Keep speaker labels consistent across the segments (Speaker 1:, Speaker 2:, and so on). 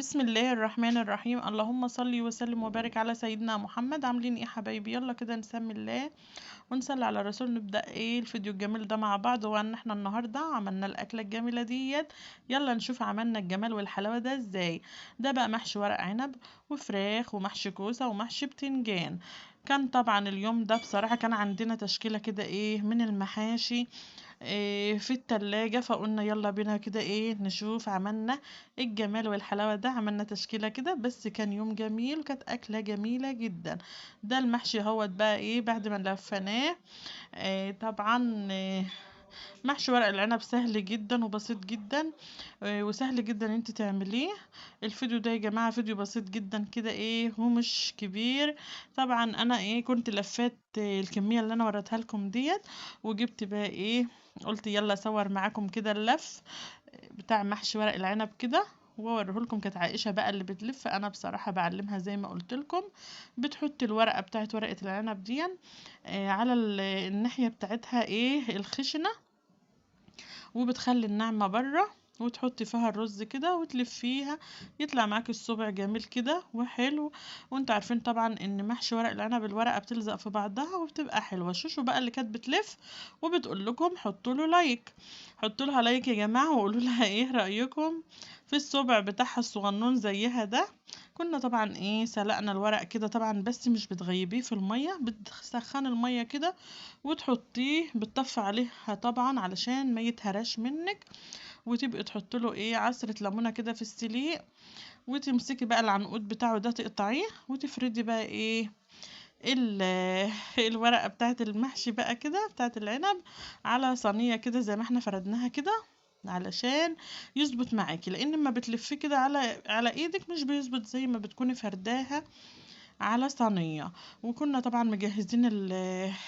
Speaker 1: بسم الله الرحمن الرحيم. اللهم صل وسلم وبارك على سيدنا محمد. عاملين ايه حبايبي؟ يلا كده نسمي الله ونصلي على الرسول. نبدأ الفيديو الجميل ده مع بعض. وان احنا النهارده عملنا الاكله الجميله ديت. يلا نشوف عملنا الجمال والحلاوه ده ازاي. ده بقى محشي ورق عنب وفراخ ومحشي كوسه ومحشي بتنجان. كان طبعا اليوم ده بصراحه كان عندنا تشكيله كده من المحاشي في التلاجة، فقلنا يلا بينا كده نشوف عملنا الجمال والحلاوة ده. عملنا تشكيلة كده، بس كان يوم جميل وكانت أكلة جميلة جدا. ده المحشي هوت بقى بعد ما لفناه. طبعا محشي ورق العنب سهل جدا وبسيط جدا. وسهل جدا انت تعمليه. الفيديو ده يا جماعة فيديو بسيط جدا كده ومش كبير. طبعا انا كنت لفات الكمية اللي انا وريتها لكم ديت. وجبت بقى قلت يلا اصور معاكم كده اللف بتاع محشي ورق العنب كده واوريه لكم. كانت عائشه بقى اللي بتلف، انا بصراحه بعلمها زي ما قلت لكم. بتحط الورقه بتاعت ورقه العنب دي على الناحيه بتاعتها الخشنه، وبتخلي الناعمه بره، وتحطي فيها الرز كده وتلفيها. يطلع معاكي الصبع جميل كده وحلو. وانتوا عارفين طبعا ان محشي ورق العنب الورقه بتلزق في بعضها وبتبقى حلوه. شوشو بقى اللي كانت بتلف وبتقول لكم حطوا له لايك. حطوا لها لايك يا جماعه وقولوا لها ايه رايكم في الصبع بتاعها الصغنون زيها ده. كنا طبعا سلقنا الورق كده طبعا، بس مش بتغيبيه في الميه، بتسخن الميه كده وتحطيه بتطفي عليها طبعا علشان ما يتهرش منك. وتبقي تحط له عصرة ليمونة كده في السليق. وتمسكي بقى العنقود بتاعه ده تقطعيه وتفردي بقى ال الورقة بتاعة المحشي بقى كده بتاعة العنب على صينية كده زي ما احنا فردناها كده، علشان يظبط معاكي. لان ما بتلفيه كده على ايدك مش بيظبط زي ما بتكوني فرداها على صينية. وكنا طبعا مجهزين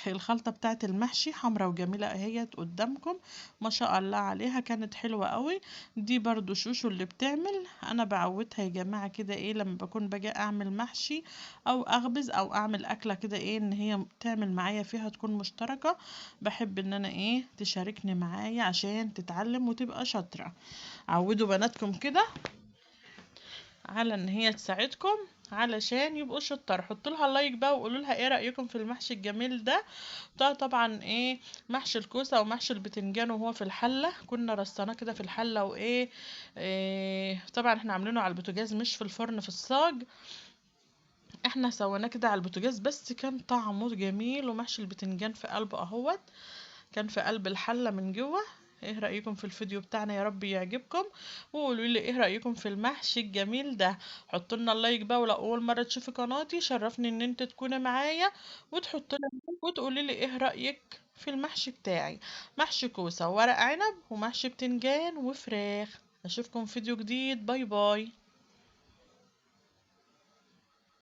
Speaker 1: الخلطة بتاعة المحشي حمرا وجميلة اهيت قدامكم. ما شاء الله عليها كانت حلوة قوي. دي برضو شوشو اللي بتعمل. انا بعودها يا جماعة كده لما بكون باجي اعمل محشي او اخبز او اعمل اكلة كده ان هي تعمل معايا فيها تكون مشتركة. بحب ان انا تشاركني معايا عشان تتعلم وتبقى شاطرة. عودوا بناتكم كده على ان هي تساعدكم علشان يبقوا شطار. حطوا لها لايك بقى وقولوا لها ايه رايكم في المحشي الجميل ده. ده طبعا محشي الكوسه ومحشي البتنجان وهو في الحله. كنا رصيناه كده في الحله طبعا احنا عاملينه على البوتاجاز مش في الفرن في الصاج. احنا سويناه كده على البوتاجاز بس كان طعمه جميل. ومحشي البتنجان في قلبه اهوت، كان في قلب الحلة من جوه. ايه رأيكم في الفيديو بتاعنا؟ يا رب يعجبكم. وقولوا لي ايه رأيكم في المحشي الجميل ده. حطوا لنا اللايك بقى. ولو اول مرة تشوفي قناتي شرفني ان انت تكوني معايا وتحطوا لي وتقولي لي ايه رأيك في المحشي بتاعي. محشي كوسة وورق عنب ومحشي بتنجان وفراخ. اشوفكم في فيديو جديد. باي باي.